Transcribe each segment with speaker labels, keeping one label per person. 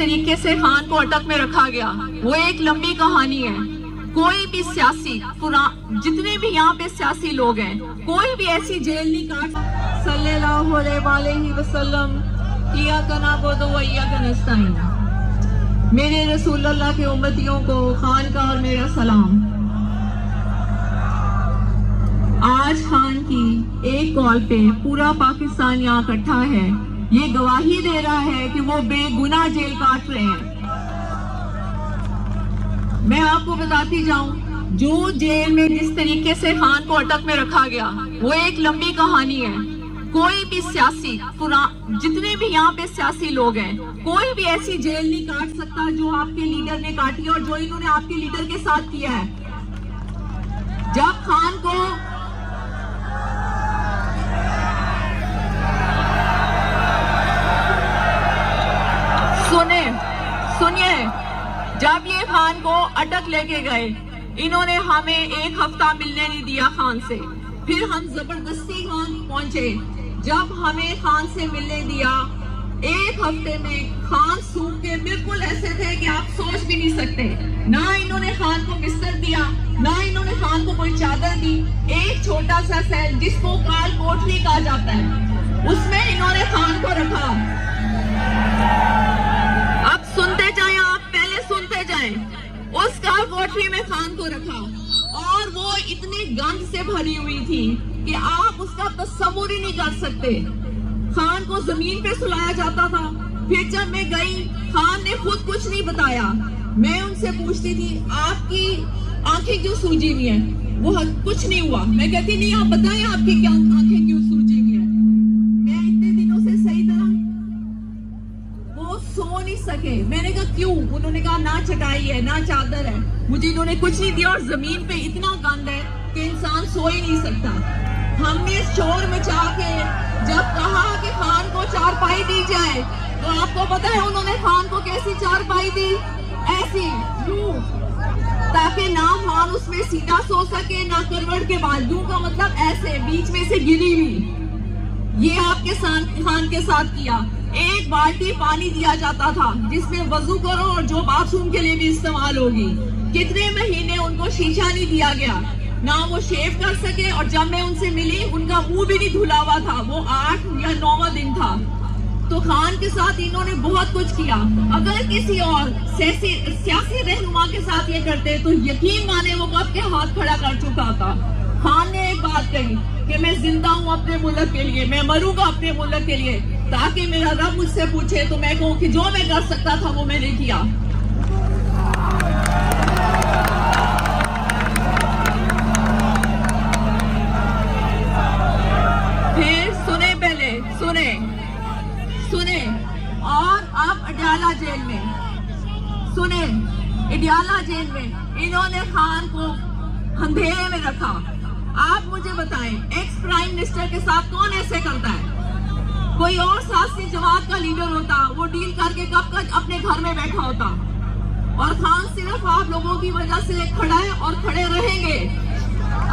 Speaker 1: طریقے سے خان کو اٹک میں رکھا گیا وہ ایک لمبی کہانی ہے. کوئی بھی سیاسی جتنے بھی یہاں پہ سیاسی لوگ ہیں کوئی بھی ایسی جیل نہیں کاٹ. صلی اللہ علیہ وسلم. ایاک نعبد و ایاک نستعین. میرے رسول اللہ کے امتیوں کو خان کا اور میرا سلام. آج خان کی ایک کال پہ پورا پاکستان یہاں اکٹھا ہے. یہ گواہی دے رہا ہے کہ وہ بے گناہ جیل کاٹ رہے ہیں. میں آپ کو بتاتی جاؤں جو جیل میں جس طریقے سے خان کو اٹک میں رکھا گیا وہ ایک لمبی کہانی ہے. کوئی بھی سیاسی جتنے بھی یہاں پہ سیاسی لوگ ہیں کوئی بھی ایسی جیل نہیں کاٹ سکتا جو آپ کے لیڈر نے کاٹی اور جو انہوں نے آپ کے لیڈر کے ساتھ کیا ہے. جب خان کو سنیے جب یہ خان کو اٹک لے کے گئے انہوں نے ہمیں ایک ہفتہ ملنے نہیں دیا خان سے. پھر ہم زبردستی خان پہنچے. جب ہمیں خان سے ملنے دیا ایک ہفتے میں خان سوکھ کے بالکل ایسے تھے کہ آپ سوچ بھی نہیں سکتے. نہ انہوں نے خان کو بستر دیا نہ انہوں نے خان کو کوئی چادر دی. ایک چھوٹا سا سیل جس کو کال کوٹری کہا جاتا ہے اس میں انہوں نے خان کو رکھا. اب سنتے جائیں آپ پہلے سنتے جائیں. اس کال کوٹری میں خان کو رکھا اور وہ اتنی گند سے بھری ہوئی تھی کہ آپ اس کا تصور ہی نہیں کر سکتے. خان کو زمین پہ سلایا جاتا تھا. پھر جب میں گئی خان نے خود کچھ نہیں بتایا. میں ان سے پوچھتی تھی آپ کی آنکھیں کیوں سوجی ہوئی ہیں؟ وہ کچھ نہیں ہوا. میں کہتی نہیں آپ بتائیں آپ کی کیا آنکھیں کیوں سوجی ہوئی ہیں. میں اتنے دنوں سے صحیح طرح وہ سو نہیں سکے. میں نے کہا کیوں؟ انہوں نے کہا نہ چٹائی ہے نہ چادر ہے. مجھے انہوں نے کچھ نہیں دیا اور زمین پہ اتنا گند ہے کہ انسان سو ہی نہیں سکتا. ہم نے شور مچا کے جب کہا کہ خان کو چارپائی دی جائے تو آپ کو پتا ہے انہوں نے خان کو کیسی چارپائی دی؟ ایسی یوں تاکہ نہ خان اس میں سیدھا سو سکے نہ کروٹ کے بعد. یوں کا مطلب ایسے بیچ میں سے گری ہوئی. یہ آپ کے خان کے ساتھ کیا. ایک بالٹی پانی دیا جاتا تھا جس میں وضو کرو اور جو باتھ روم کے لیے بھی استعمال ہوگی. کتنے مہینے ان کو شیشہ نہیں دیا گیا نہ وہ شیو کر سکے. اور جب میں ان سے ملی ان کا منہ بھی نہیں دھلا ہوا تھا. وہ 8 یا 9واں دن تھا. تو خان کے ساتھ انہوں نے بہت کچھ کیا. اگر کسی اور سیاسی رہنما کے ساتھ یہ کرتے تو یقین مانے وہ کب کے ہاتھ کھڑا کر چکا تھا. خان نے ایک بات کہی کہ میں زندہ ہوں اپنے ملک کے لیے, میں مروں گا اپنے ملک کے لیے, تاکہ میرا رب مجھ سے پوچھے تو میں کہوں کہ جو میں کر سکتا تھا وہ میں نے کیا. پھر سنیں اور اب اڈیالہ جیل میں انہوں نے خان کو اندھیرے میں رکھا. آپ مجھے بتائیں ایکس پرائم منسٹر کے ساتھ کون ایسے کرتا ہے؟ کوئی اور سیاسی جماعت کا لیڈر ہوتا وہ ڈیل کر کے کب تک اپنے گھر میں بیٹھا ہوتا. اور خان صرف آپ لوگوں کی وجہ سے کھڑا ہے اور کھڑے رہیں گے.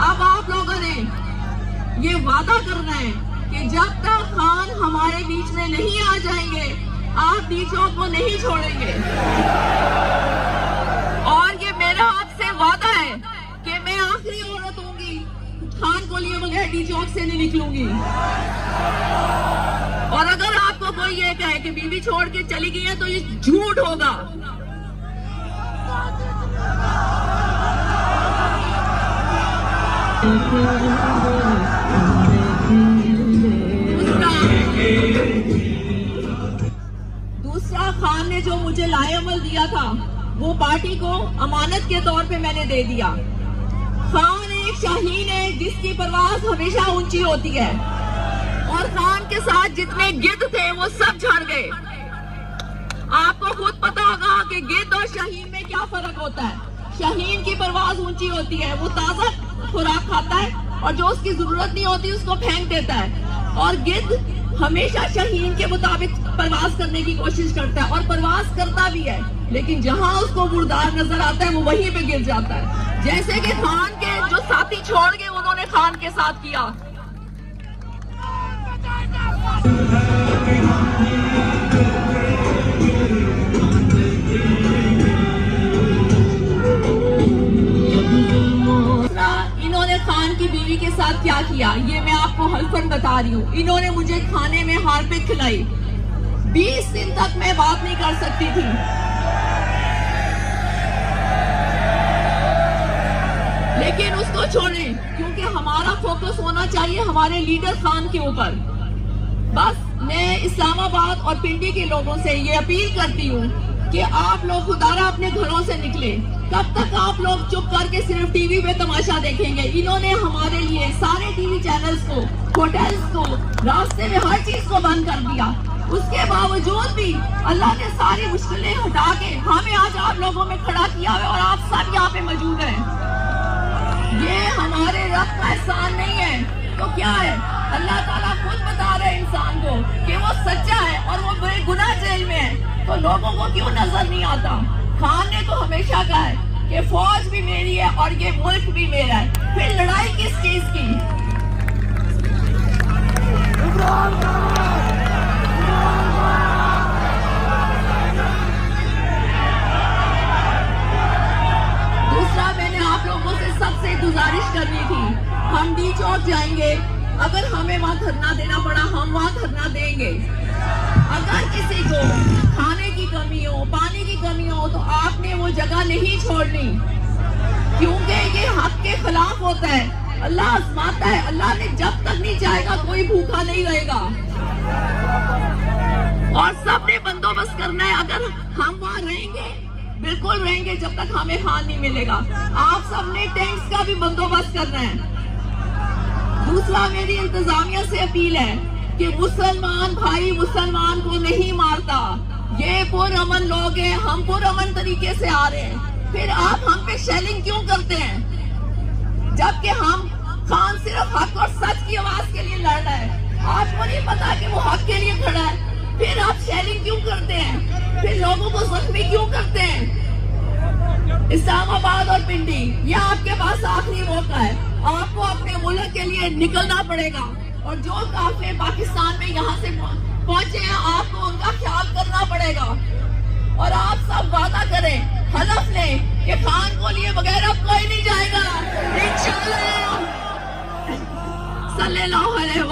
Speaker 1: اب آپ لوگوں نے یہ وعدہ کرنا ہے کہ جب تک خان ہمارے بیچ میں نہیں آ جائیں گے آپ ڈی چوک کو نہیں چھوڑیں گے. اور یہ میرا آپ سے وعدہ ہے کہ میں آخری عورت ہوں گی خان کو لیے بغیر ڈی چوک سے نہیں نکلوں گی. اور اگر آپ کو کوئی یہ کہے کہ بیوی چھوڑ کے چلی گئی ہے تو یہ جھوٹ ہوگا. دوسرا خان نے جو مجھے لائے عمل دیا تھا وہ پارٹی کو امانت کے طور پہ میں نے دے دیا. خان ایک شاہین ہے جس کی پرواز ہمیشہ اونچی ہوتی ہے. اور خان کے ساتھ جتنے گدھ تھے وہ سب جھڑ گئے. آپ کو خود پتا ہوگا کہ گدھ اور شاہین میں کیا فرق ہوتا ہے. شاہین کی پرواز اونچی ہوتی ہے, وہ تازہ خوراک کھاتا ہے اور جو اس کی ضرورت نہیں ہوتی اس کو پھینک دیتا ہے. اور گدھ ہمیشہ شاہین کے مطابق پرواز کرنے کی کوشش کرتا ہے اور پرواز کرتا بھی ہے, لیکن جہاں اس کو مردار نظر آتا ہے وہ وہیں پہ گر جاتا ہے. جیسے کہ خان کے جو ساتھی چھوڑ گئے انہوں نے خان کے ساتھ کیا. بتا رہی ہوں، انہوں نے مجھے کھانے میں ہارپک کھلائی، 20 دن تک میں بات نہیں کر سکتی تھی۔ لیکن اس کو چھوڑیں، کیونکہ ہمارا فوکس ہونا چاہیے ہمارے لیڈر خان کے اوپر۔ بس میں اسلام آباد اور پنڈی کے لوگوں سے یہ اپیل کرتی ہوں کہ آپ لوگ خدارہ اپنے گھروں سے نکلیں۔ کب تک آپ لوگ چپ کر کے صرف ٹی وی پہ تماشا دیکھیں گے؟ انہوں نے ہمارے لیے سارے ٹی وی چینلز کو، ہوٹلز کو، راستے میں ہر چیز کو بند کر دیا۔ اس کے باوجود بھی اللہ نے ساری مشکلیں ہٹا کے ہمیں آج آپ لوگوں میں کھڑا کیا ہے اور آپ سب یہاں پہ موجود ہیں۔ یہ ہمارے رب کا احسان نہیں ہے تو کیا ہے؟ اللہ تعالیٰ خود بتا رہے انسان کو کہ وہ سچا ہے اور وہ بے گناہ جیل میں ہے، تو لوگوں کو کیوں نظر نہیں آتا؟ خان نے تو ہمیشہ کہا ہے کہ فوج بھی میری ہے اور یہ ملک بھی میرا ہے، پھر لڑائی کس چیز کی؟ دوسرا میں نے آپ لوگوں سے سب سے گزارش کرنی تھی، ہم ڈی چوک جائیں گے، اگر ہمیں وہاں دھرنا دینا پڑا ہم وہاں دھرنا دیں گے۔ اگر کسی کو کھانے کی کمی ہو، پانی کی کمی ہو تو آپ نے وہ جگہ نہیں چھوڑنی، کیونکہ یہ حق کے خلاف ہوتا ہے۔ اللہ آزماتا ہے، اللہ نے جب تک نہیں چاہے گا کوئی بھوکا نہیں رہے گا، اور سب نے بندوبست کرنا ہے۔ اگر ہم وہاں رہیں گے، بالکل رہیں گے جب تک ہمیں خان نہیں ملے گا۔ آپ سب نے ٹینکس کا بھی بندوبست کرنا ہے۔ دوسرا میری انتظامیہ سے اپیل ہے کہ مسلمان بھائی مسلمان کو نہیں مارتا، یہ پرامن لوگ ہیں، ہم پرامن طریقے سے آ رہے ہیں، پھر آپ ہم پہ شیلنگ کیوں کرتے ہیں؟ جبکہ ہم خان صرف حق اور سچ کی آواز کے لیے لڑ رہا ہے، آپ کو نہیں پتا کہ وہ حق کے لیے کھڑا ہے، پھر آپ شیلنگ کیوں کرتے ہیں؟ پھر لوگوں کو زخمی کیوں کرتے ہیں؟ اسلام آباد اور پنڈی، یہ آپ کے پاس آخری موقع ہے، آپ کو اپنے ملک کے لیے نکلنا پڑے گا، اور جو قافلے پاکستان میں یہاں سے پہنچے ہیں آپ کو ان کا خیال کرنا پڑے گا، اور آپ سب وعدہ کریں، حلف لیں کہ خان کو لیے بغیر اب کوئی نہیں جائے گا، انشاءاللہ۔ صلی اللہ علیہ وسلم۔